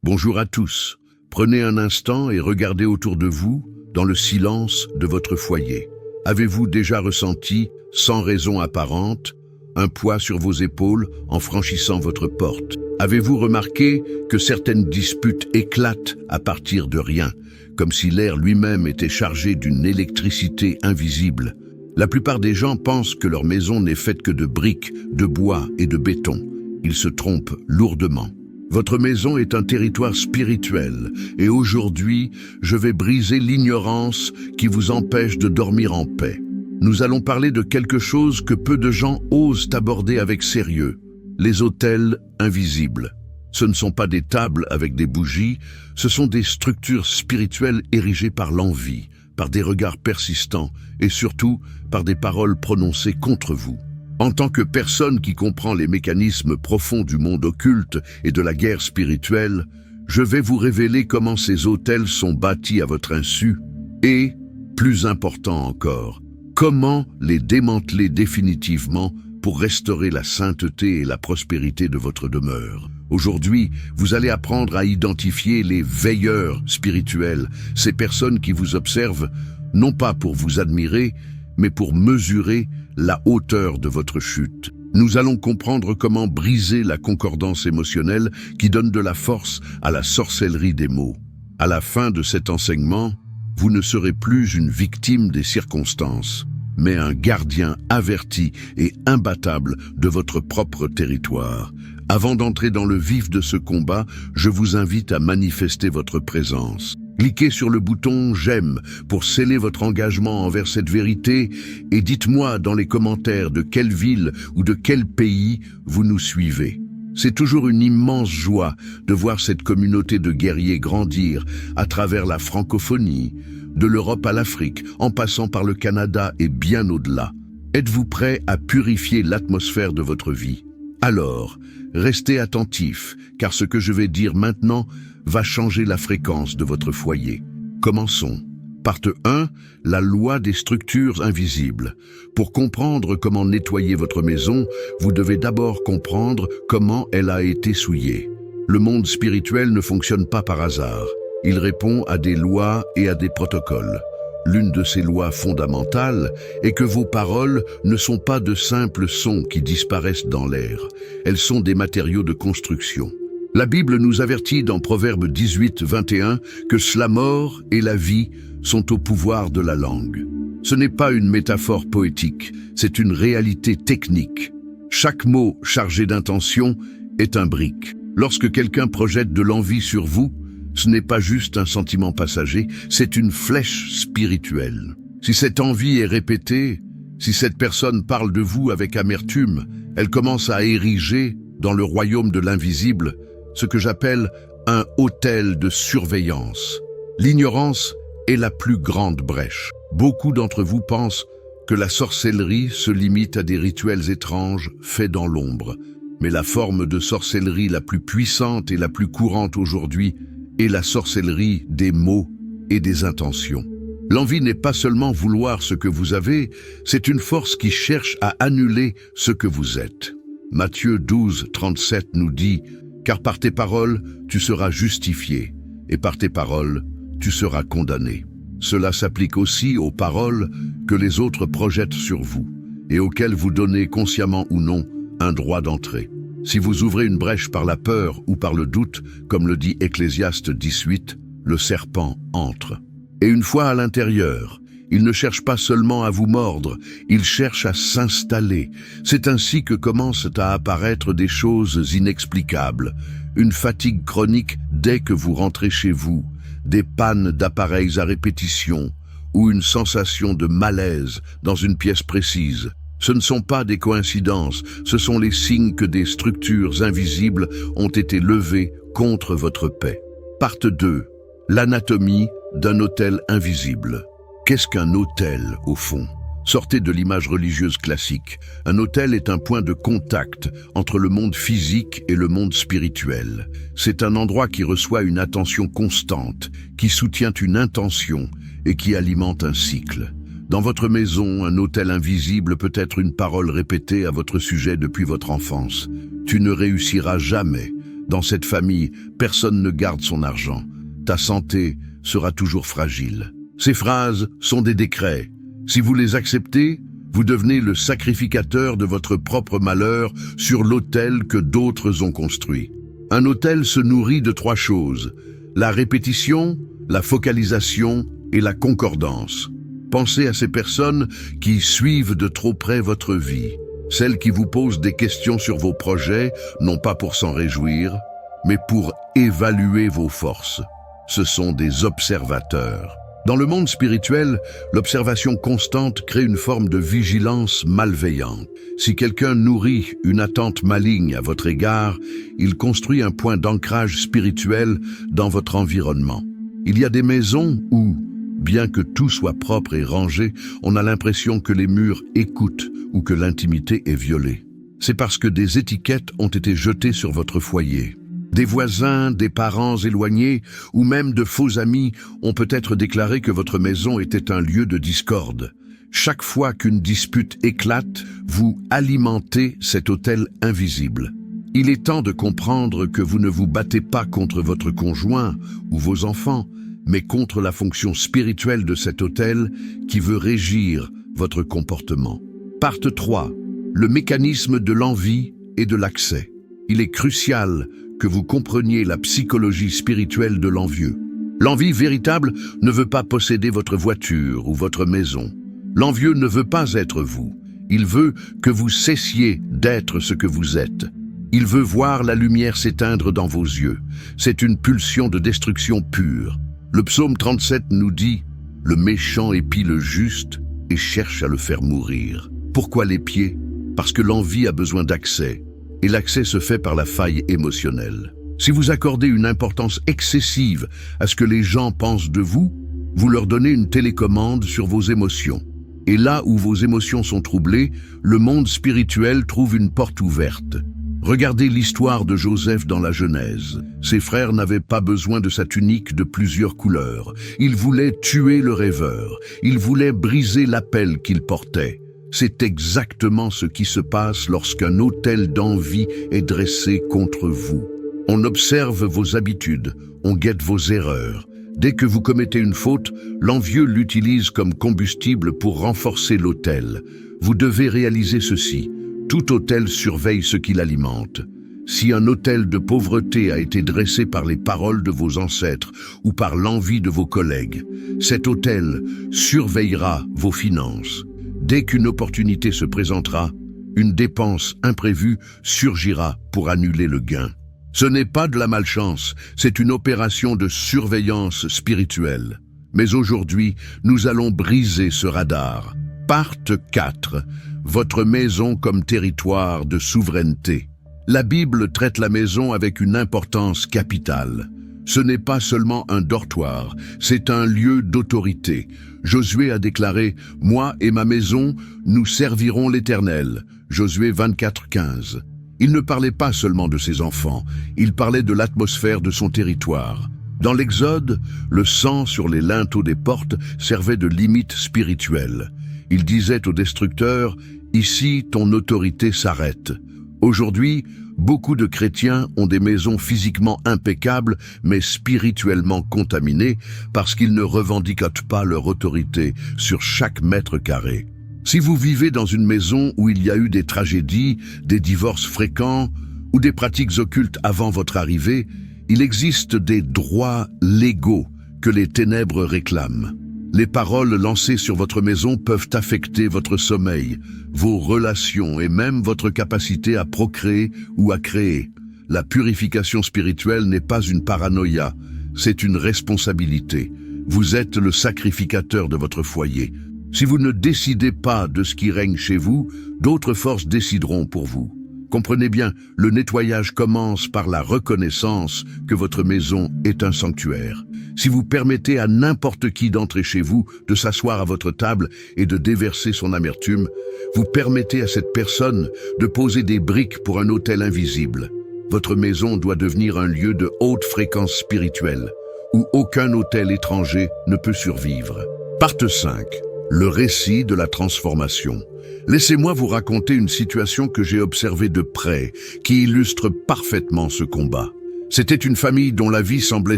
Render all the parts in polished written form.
Bonjour à tous. Prenez un instant et regardez autour de vous, dans le silence de votre foyer. Avez-vous déjà ressenti, sans raison apparente, un poids sur vos épaules en franchissant votre porte? Avez-vous remarqué que certaines disputes éclatent à partir de rien, comme si l'air lui-même était chargé d'une électricité invisible? La plupart des gens pensent que leur maison n'est faite que de briques, de bois et de béton. Ils se trompent lourdement. Votre maison est un territoire spirituel et aujourd'hui, je vais briser l'ignorance qui vous empêche de dormir en paix. Nous allons parler de quelque chose que peu de gens osent aborder avec sérieux, les autels invisibles. Ce ne sont pas des tables avec des bougies, ce sont des structures spirituelles érigées par l'envie, par des regards persistants et surtout par des paroles prononcées contre vous. En tant que personne qui comprend les mécanismes profonds du monde occulte et de la guerre spirituelle, je vais vous révéler comment ces autels sont bâtis à votre insu et, plus important encore, comment les démanteler définitivement pour restaurer la sainteté et la prospérité de votre demeure. Aujourd'hui, vous allez apprendre à identifier les veilleurs spirituels, ces personnes qui vous observent, non pas pour vous admirer, mais pour mesurer la hauteur de votre chute. Nous allons comprendre comment briser la concordance émotionnelle qui donne de la force à la sorcellerie des mots. À la fin de cet enseignement, vous ne serez plus une victime des circonstances, mais un gardien averti et imbattable de votre propre territoire. Avant d'entrer dans le vif de ce combat, je vous invite à manifester votre présence. Cliquez sur le bouton « J'aime » pour sceller votre engagement envers cette vérité et dites-moi dans les commentaires de quelle ville ou de quel pays vous nous suivez. C'est toujours une immense joie de voir cette communauté de guerriers grandir à travers la francophonie, de l'Europe à l'Afrique, en passant par le Canada et bien au-delà. Êtes-vous prêt à purifier l'atmosphère de votre vie? Alors, restez attentifs, car ce que je vais dire maintenant va changer la fréquence de votre foyer. Commençons. Partie 1, la loi des structures invisibles. Pour comprendre comment nettoyer votre maison, vous devez d'abord comprendre comment elle a été souillée. Le monde spirituel ne fonctionne pas par hasard. Il répond à des lois et à des protocoles. L'une de ces lois fondamentales est que vos paroles ne sont pas de simples sons qui disparaissent dans l'air. Elles sont des matériaux de construction. La Bible nous avertit dans Proverbe 18, 21 que la mort et la vie sont au pouvoir de la langue. Ce n'est pas une métaphore poétique, c'est une réalité technique. Chaque mot chargé d'intention est un brick. Lorsque quelqu'un projette de l'envie sur vous, ce n'est pas juste un sentiment passager, c'est une flèche spirituelle. Si cette envie est répétée, si cette personne parle de vous avec amertume, elle commence à ériger, dans le royaume de l'invisible, ce que j'appelle un autel de surveillance. L'ignorance est la plus grande brèche. Beaucoup d'entre vous pensent que la sorcellerie se limite à des rituels étranges faits dans l'ombre. Mais la forme de sorcellerie la plus puissante et la plus courante aujourd'hui est la sorcellerie des mots et des intentions. L'envie n'est pas seulement vouloir ce que vous avez, c'est une force qui cherche à annuler ce que vous êtes. Matthieu 12, 37 nous dit « Car par tes paroles, tu seras justifié, et par tes paroles, tu seras condamné. » Cela s'applique aussi aux paroles que les autres projettent sur vous, et auxquelles vous donnez consciemment ou non un droit d'entrée. Si vous ouvrez une brèche par la peur ou par le doute, comme le dit Ecclésiaste 18, le serpent entre. Et une fois à l'intérieur, il ne cherche pas seulement à vous mordre, il cherche à s'installer. C'est ainsi que commencent à apparaître des choses inexplicables. Une fatigue chronique dès que vous rentrez chez vous, des pannes d'appareils à répétition ou une sensation de malaise dans une pièce précise. Ce ne sont pas des coïncidences, ce sont les signes que des structures invisibles ont été levées contre votre paix. Partie 2. L'anatomie d'un autel invisible. Qu'est-ce qu'un autel, au fond? Sortez de l'image religieuse classique. Un autel est un point de contact entre le monde physique et le monde spirituel. C'est un endroit qui reçoit une attention constante, qui soutient une intention et qui alimente un cycle. Dans votre maison, un autel invisible peut être une parole répétée à votre sujet depuis votre enfance. Tu ne réussiras jamais. Dans cette famille, personne ne garde son argent. Ta santé sera toujours fragile. Ces phrases sont des décrets. Si vous les acceptez, vous devenez le sacrificateur de votre propre malheur sur l'autel que d'autres ont construit. Un autel se nourrit de 3 choses: la répétition, la focalisation et la concordance. Pensez à ces personnes qui suivent de trop près votre vie, celles qui vous posent des questions sur vos projets, non pas pour s'en réjouir, mais pour évaluer vos forces. Ce sont des observateurs. Dans le monde spirituel, l'observation constante crée une forme de vigilance malveillante. Si quelqu'un nourrit une attente maligne à votre égard, il construit un point d'ancrage spirituel dans votre environnement. Il y a des maisons où, bien que tout soit propre et rangé, on a l'impression que les murs écoutent ou que l'intimité est violée. C'est parce que des étiquettes ont été jetées sur votre foyer. Des voisins, des parents éloignés ou même de faux amis ont peut-être déclaré que votre maison était un lieu de discorde. Chaque fois qu'une dispute éclate, vous alimentez cet autel invisible. Il est temps de comprendre que vous ne vous battez pas contre votre conjoint ou vos enfants, mais contre la fonction spirituelle de cet autel qui veut régir votre comportement. Partie 3. Le mécanisme de l'envie et de l'accès. Il est crucial que vous compreniez la psychologie spirituelle de l'envieux. L'envie véritable ne veut pas posséder votre voiture ou votre maison. L'envieux ne veut pas être vous. Il veut que vous cessiez d'être ce que vous êtes. Il veut voir la lumière s'éteindre dans vos yeux. C'est une pulsion de destruction pure. Le psaume 37 nous dit « Le méchant épie le juste et cherche à le faire mourir ». Pourquoi l'épier? Parce que l'envie a besoin d'accès, et l'accès se fait par la faille émotionnelle. Si vous accordez une importance excessive à ce que les gens pensent de vous, vous leur donnez une télécommande sur vos émotions. Et là où vos émotions sont troublées, le monde spirituel trouve une porte ouverte. Regardez l'histoire de Joseph dans la Genèse. Ses frères n'avaient pas besoin de sa tunique de plusieurs couleurs. Ils voulaient tuer le rêveur. Ils voulaient briser l'appel qu'il portait. C'est exactement ce qui se passe lorsqu'un autel d'envie est dressé contre vous. On observe vos habitudes, on guette vos erreurs. Dès que vous commettez une faute, l'envieux l'utilise comme combustible pour renforcer l'autel. Vous devez réaliser ceci. Tout autel surveille ce qu'il alimente. Si un autel de pauvreté a été dressé par les paroles de vos ancêtres ou par l'envie de vos collègues, cet autel surveillera vos finances. Dès qu'une opportunité se présentera, une dépense imprévue surgira pour annuler le gain. Ce n'est pas de la malchance, c'est une opération de surveillance spirituelle. Mais aujourd'hui, nous allons briser ce radar. Partie 4. Votre maison comme territoire de souveraineté. La Bible traite la maison avec une importance capitale. Ce n'est pas seulement un dortoir, c'est un lieu d'autorité. Josué a déclaré « Moi et ma maison, nous servirons l'Éternel ». Josué 24:15. Il ne parlait pas seulement de ses enfants, il parlait de l'atmosphère de son territoire. Dans l'Exode, le sang sur les linteaux des portes servait de limite spirituelle. Il disait au destructeur « Ici, ton autorité s'arrête ». Aujourd'hui, beaucoup de chrétiens ont des maisons physiquement impeccables, mais spirituellement contaminées, parce qu'ils ne revendiquent pas leur autorité sur chaque mètre carré. Si vous vivez dans une maison où il y a eu des tragédies, des divorces fréquents ou des pratiques occultes avant votre arrivée, il existe des droits légaux que les ténèbres réclament. Les paroles lancées sur votre maison peuvent affecter votre sommeil, vos relations et même votre capacité à procréer ou à créer. La purification spirituelle n'est pas une paranoïa, c'est une responsabilité. Vous êtes le sacrificateur de votre foyer. Si vous ne décidez pas de ce qui règne chez vous, d'autres forces décideront pour vous. Comprenez bien, le nettoyage commence par la reconnaissance que votre maison est un sanctuaire. Si vous permettez à n'importe qui d'entrer chez vous, de s'asseoir à votre table et de déverser son amertume, vous permettez à cette personne de poser des briques pour un autel invisible. Votre maison doit devenir un lieu de haute fréquence spirituelle, où aucun autel étranger ne peut survivre. Partie 5. Le récit de la transformation. Laissez-moi vous raconter une situation que j'ai observée de près, qui illustre parfaitement ce combat. C'était une famille dont la vie semblait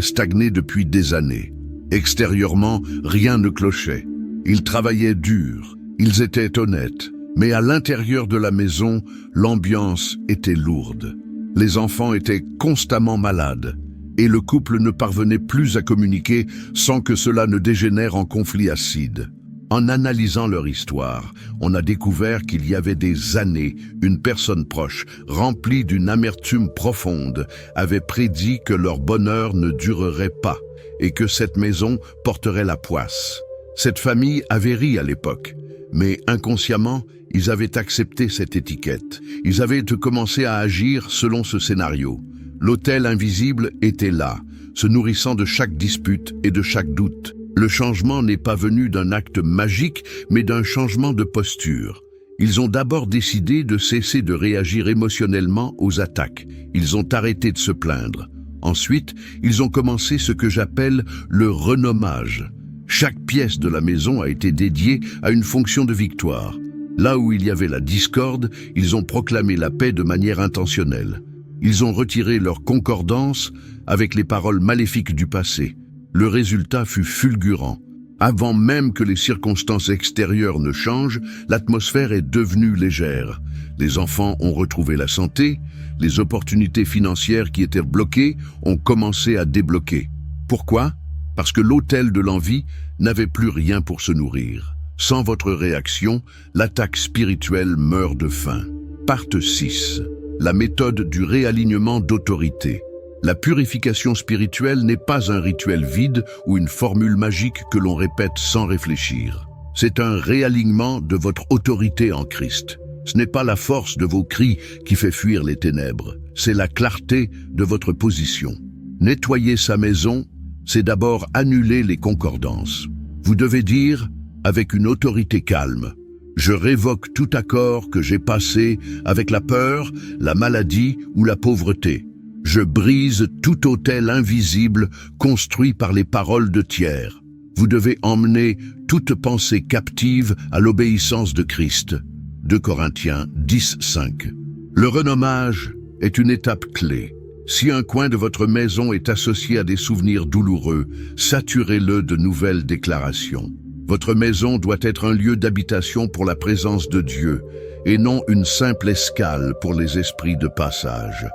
stagner depuis des années. Extérieurement, rien ne clochait. Ils travaillaient dur, ils étaient honnêtes, mais à l'intérieur de la maison, l'ambiance était lourde. Les enfants étaient constamment malades, et le couple ne parvenait plus à communiquer sans que cela ne dégénère en conflit acide. En analysant leur histoire, on a découvert qu'il y avait des années, une personne proche, remplie d'une amertume profonde, avait prédit que leur bonheur ne durerait pas et que cette maison porterait la poisse. Cette famille avait ri à l'époque, mais inconsciemment, ils avaient accepté cette étiquette. Ils avaient commencé à agir selon ce scénario. L'autel invisible était là, se nourrissant de chaque dispute et de chaque doute. Le changement n'est pas venu d'un acte magique, mais d'un changement de posture. Ils ont d'abord décidé de cesser de réagir émotionnellement aux attaques. Ils ont arrêté de se plaindre. Ensuite, ils ont commencé ce que j'appelle le renommage. Chaque pièce de la maison a été dédiée à une fonction de victoire. Là où il y avait la discorde, ils ont proclamé la paix de manière intentionnelle. Ils ont retiré leur concordance avec les paroles maléfiques du passé. Le résultat fut fulgurant. Avant même que les circonstances extérieures ne changent, l'atmosphère est devenue légère. Les enfants ont retrouvé la santé, les opportunités financières qui étaient bloquées ont commencé à débloquer. Pourquoi? Parce que l'autel de l'envie n'avait plus rien pour se nourrir. Sans votre réaction, l'attaque spirituelle meurt de faim. Part 6. La méthode du réalignement d'autorité. La purification spirituelle n'est pas un rituel vide ou une formule magique que l'on répète sans réfléchir. C'est un réalignement de votre autorité en Christ. Ce n'est pas la force de vos cris qui fait fuir les ténèbres, c'est la clarté de votre position. Nettoyer sa maison, c'est d'abord annuler les concordances. Vous devez dire, avec une autorité calme, « Je révoque tout accord que j'ai passé avec la peur, la maladie ou la pauvreté. Je brise tout autel invisible construit par les paroles de tiers. Vous devez emmener toute pensée captive à l'obéissance de Christ. » 2 Corinthiens 10:5. Le renommage est une étape clé. Si un coin de votre maison est associé à des souvenirs douloureux, saturez-le de nouvelles déclarations. Votre maison doit être un lieu d'habitation pour la présence de Dieu, et non une simple escale pour les esprits de passage.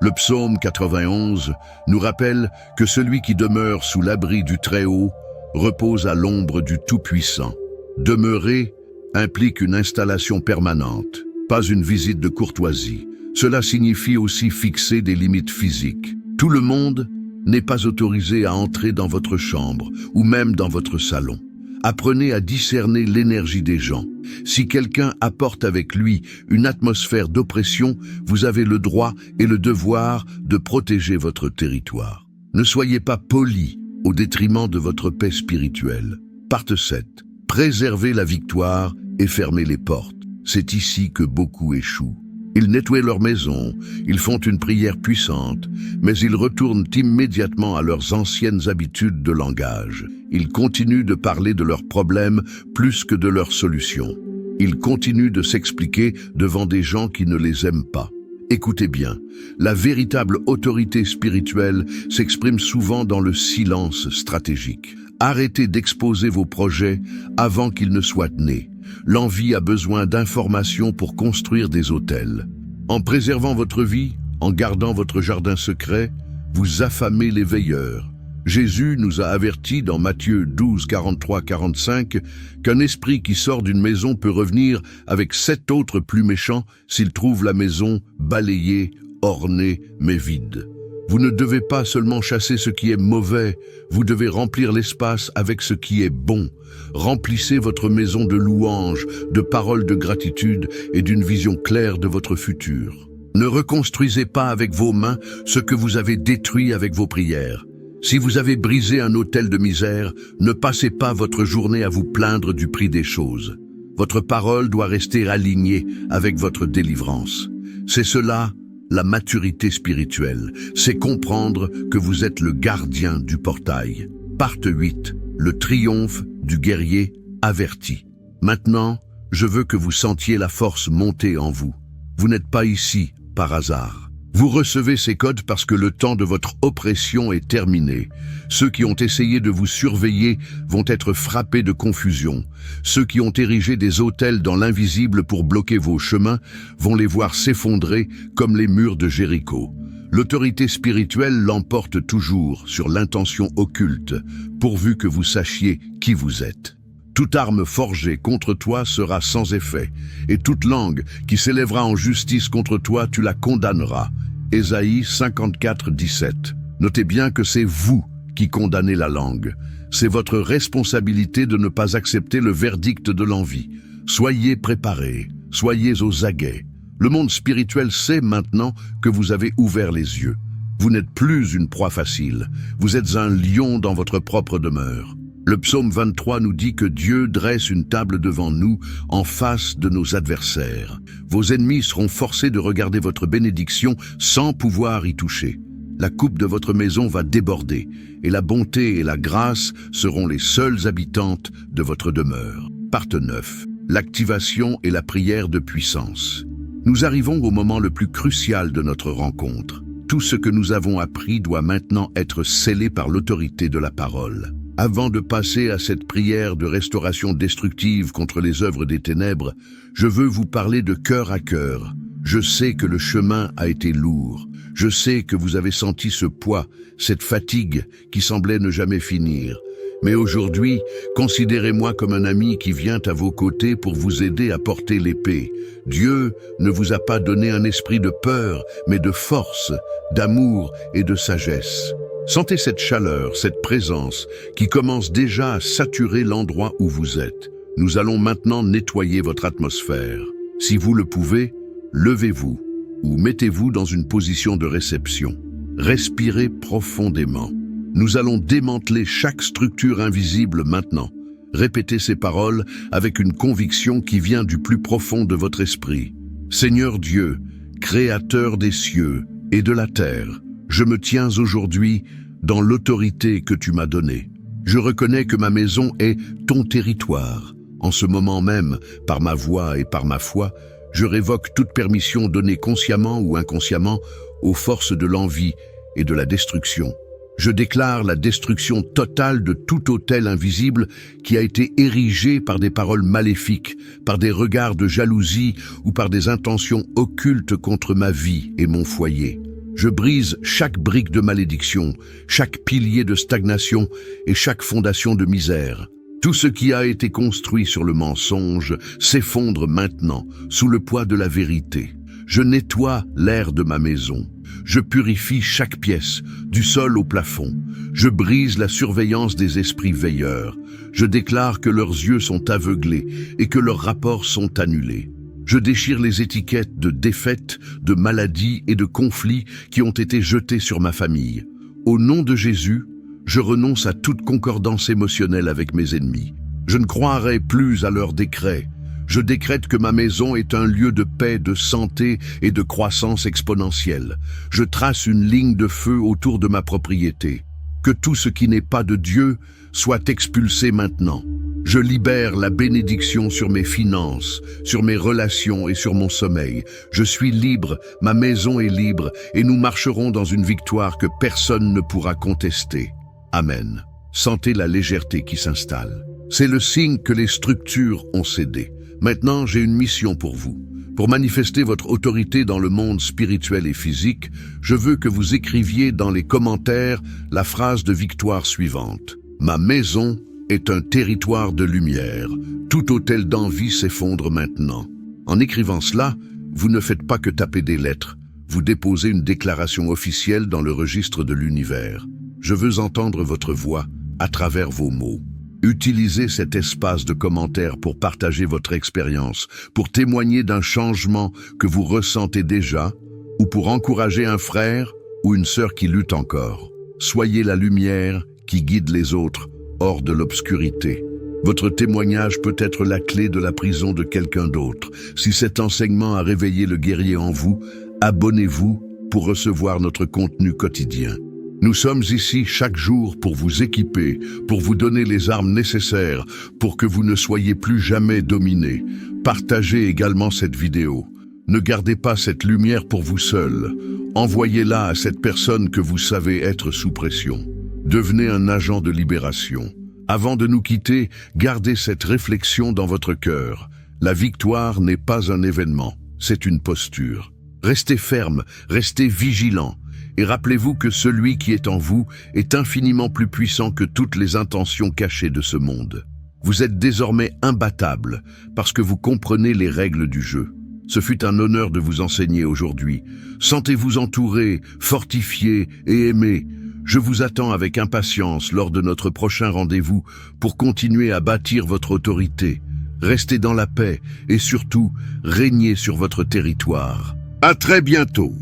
Le psaume 91 nous rappelle que celui qui demeure sous l'abri du Très-Haut repose à l'ombre du Tout-Puissant. Demeurer implique une installation permanente, pas une visite de courtoisie. Cela signifie aussi fixer des limites physiques. Tout le monde n'est pas autorisé à entrer dans votre chambre ou même dans votre salon. Apprenez à discerner l'énergie des gens. Si quelqu'un apporte avec lui une atmosphère d'oppression, vous avez le droit et le devoir de protéger votre territoire. Ne soyez pas poli au détriment de votre paix spirituelle. Part 7. Préservez la victoire et fermez les portes. C'est ici que beaucoup échouent. Ils nettoient leur maison, ils font une prière puissante, mais ils retournent immédiatement à leurs anciennes habitudes de langage. Ils continuent de parler de leurs problèmes plus que de leurs solutions. Ils continuent de s'expliquer devant des gens qui ne les aiment pas. Écoutez bien, la véritable autorité spirituelle s'exprime souvent dans le silence stratégique. Arrêtez d'exposer vos projets avant qu'ils ne soient nés. L'envie a besoin d'informations pour construire des autels. En préservant votre vie, en gardant votre jardin secret, vous affamez les veilleurs. Jésus nous a avertis dans Matthieu 12, 43-45 qu'un esprit qui sort d'une maison peut revenir avec 7 autres plus méchants s'il trouve la maison balayée, ornée, mais vide. Vous ne devez pas seulement chasser ce qui est mauvais, vous devez remplir l'espace avec ce qui est bon. Remplissez votre maison de louanges, de paroles de gratitude et d'une vision claire de votre futur. Ne reconstruisez pas avec vos mains ce que vous avez détruit avec vos prières. Si vous avez brisé un autel de misère, ne passez pas votre journée à vous plaindre du prix des choses. Votre parole doit rester alignée avec votre délivrance. C'est cela, la maturité spirituelle. C'est comprendre que vous êtes le gardien du portail. Part 8. Le triomphe du guerrier averti. Maintenant, je veux que vous sentiez la force monter en vous. Vous n'êtes pas ici par hasard. Vous recevez ces codes parce que le temps de votre oppression est terminé. Ceux qui ont essayé de vous surveiller vont être frappés de confusion. Ceux qui ont érigé des autels dans l'invisible pour bloquer vos chemins vont les voir s'effondrer comme les murs de Jéricho. L'autorité spirituelle l'emporte toujours sur l'intention occulte, pourvu que vous sachiez qui vous êtes. Toute arme forgée contre toi sera sans effet, et toute langue qui s'élèvera en justice contre toi, tu la condamneras. Ésaïe 54, 17. Notez bien que c'est vous qui condamnez la langue. C'est votre responsabilité de ne pas accepter le verdict de l'envie. Soyez préparés, soyez aux aguets. Le monde spirituel sait maintenant que vous avez ouvert les yeux. Vous n'êtes plus une proie facile, vous êtes un lion dans votre propre demeure. Le psaume 23 nous dit que Dieu dresse une table devant nous en face de nos adversaires. Vos ennemis seront forcés de regarder votre bénédiction sans pouvoir y toucher. La coupe de votre maison va déborder et la bonté et la grâce seront les seules habitantes de votre demeure. Parte 9. L'activation et la prière de puissance. Nous arrivons au moment le plus crucial de notre rencontre. Tout ce que nous avons appris doit maintenant être scellé par l'autorité de la parole. Avant de passer à cette prière de restauration destructive contre les œuvres des ténèbres, je veux vous parler de cœur à cœur. Je sais que le chemin a été lourd. Je sais que vous avez senti ce poids, cette fatigue qui semblait ne jamais finir. Mais aujourd'hui, considérez-moi comme un ami qui vient à vos côtés pour vous aider à porter l'épée. Dieu ne vous a pas donné un esprit de peur, mais de force, d'amour et de sagesse. Sentez cette chaleur, cette présence qui commence déjà à saturer l'endroit où vous êtes. Nous allons maintenant nettoyer votre atmosphère. Si vous le pouvez, levez-vous ou mettez-vous dans une position de réception. Respirez profondément. Nous allons démanteler chaque structure invisible maintenant. Répétez ces paroles avec une conviction qui vient du plus profond de votre esprit. Seigneur Dieu, Créateur des cieux et de la terre, je me tiens aujourd'hui dans l'autorité que tu m'as donnée. Je reconnais que ma maison est ton territoire. En ce moment même, par ma voix et par ma foi, je révoque toute permission donnée consciemment ou inconsciemment aux forces de l'envie et de la destruction. Je déclare la destruction totale de tout autel invisible qui a été érigé par des paroles maléfiques, par des regards de jalousie ou par des intentions occultes contre ma vie et mon foyer. Je brise chaque brique de malédiction, chaque pilier de stagnation et chaque fondation de misère. Tout ce qui a été construit sur le mensonge s'effondre maintenant sous le poids de la vérité. Je nettoie l'air de ma maison. Je purifie chaque pièce, du sol au plafond. Je brise la surveillance des esprits veilleurs. Je déclare que leurs yeux sont aveuglés et que leurs rapports sont annulés. Je déchire les étiquettes de défaite, de maladie et de conflits qui ont été jetées sur ma famille. Au nom de Jésus, je renonce à toute concordance émotionnelle avec mes ennemis. Je ne croirai plus à leurs décrets. Je décrète que ma maison est un lieu de paix, de santé et de croissance exponentielle. Je trace une ligne de feu autour de ma propriété. Que tout ce qui n'est pas de Dieu soit expulsé maintenant. Je libère la bénédiction sur mes finances, sur mes relations et sur mon sommeil. Je suis libre, ma maison est libre et nous marcherons dans une victoire que personne ne pourra contester. Amen. Sentez la légèreté qui s'installe. C'est le signe que les structures ont cédé. Maintenant, j'ai une mission pour vous. Pour manifester votre autorité dans le monde spirituel et physique, je veux que vous écriviez dans les commentaires la phrase de victoire suivante. Ma maison est un territoire de lumière. Tout autel d'envie s'effondre maintenant. En écrivant cela, vous ne faites pas que taper des lettres. Vous déposez une déclaration officielle dans le registre de l'univers. Je veux entendre votre voix à travers vos mots. Utilisez cet espace de commentaires pour partager votre expérience, pour témoigner d'un changement que vous ressentez déjà, ou pour encourager un frère ou une sœur qui lutte encore. Soyez la lumière qui guide les autres hors de l'obscurité. Votre témoignage peut être la clé de la prison de quelqu'un d'autre. Si cet enseignement a réveillé le guerrier en vous, abonnez-vous pour recevoir notre contenu quotidien. Nous sommes ici chaque jour pour vous équiper, pour vous donner les armes nécessaires, pour que vous ne soyez plus jamais dominés. Partagez également cette vidéo. Ne gardez pas cette lumière pour vous seul. Envoyez-la à cette personne que vous savez être sous pression. Devenez un agent de libération. Avant de nous quitter, gardez cette réflexion dans votre cœur. La victoire n'est pas un événement, c'est une posture. Restez ferme, restez vigilant. Et rappelez-vous que celui qui est en vous est infiniment plus puissant que toutes les intentions cachées de ce monde. Vous êtes désormais imbattable parce que vous comprenez les règles du jeu. Ce fut un honneur de vous enseigner aujourd'hui. Sentez-vous entouré, fortifié et aimé. Je vous attends avec impatience lors de notre prochain rendez-vous pour continuer à bâtir votre autorité. Restez dans la paix et surtout, régnez sur votre territoire. À très bientôt.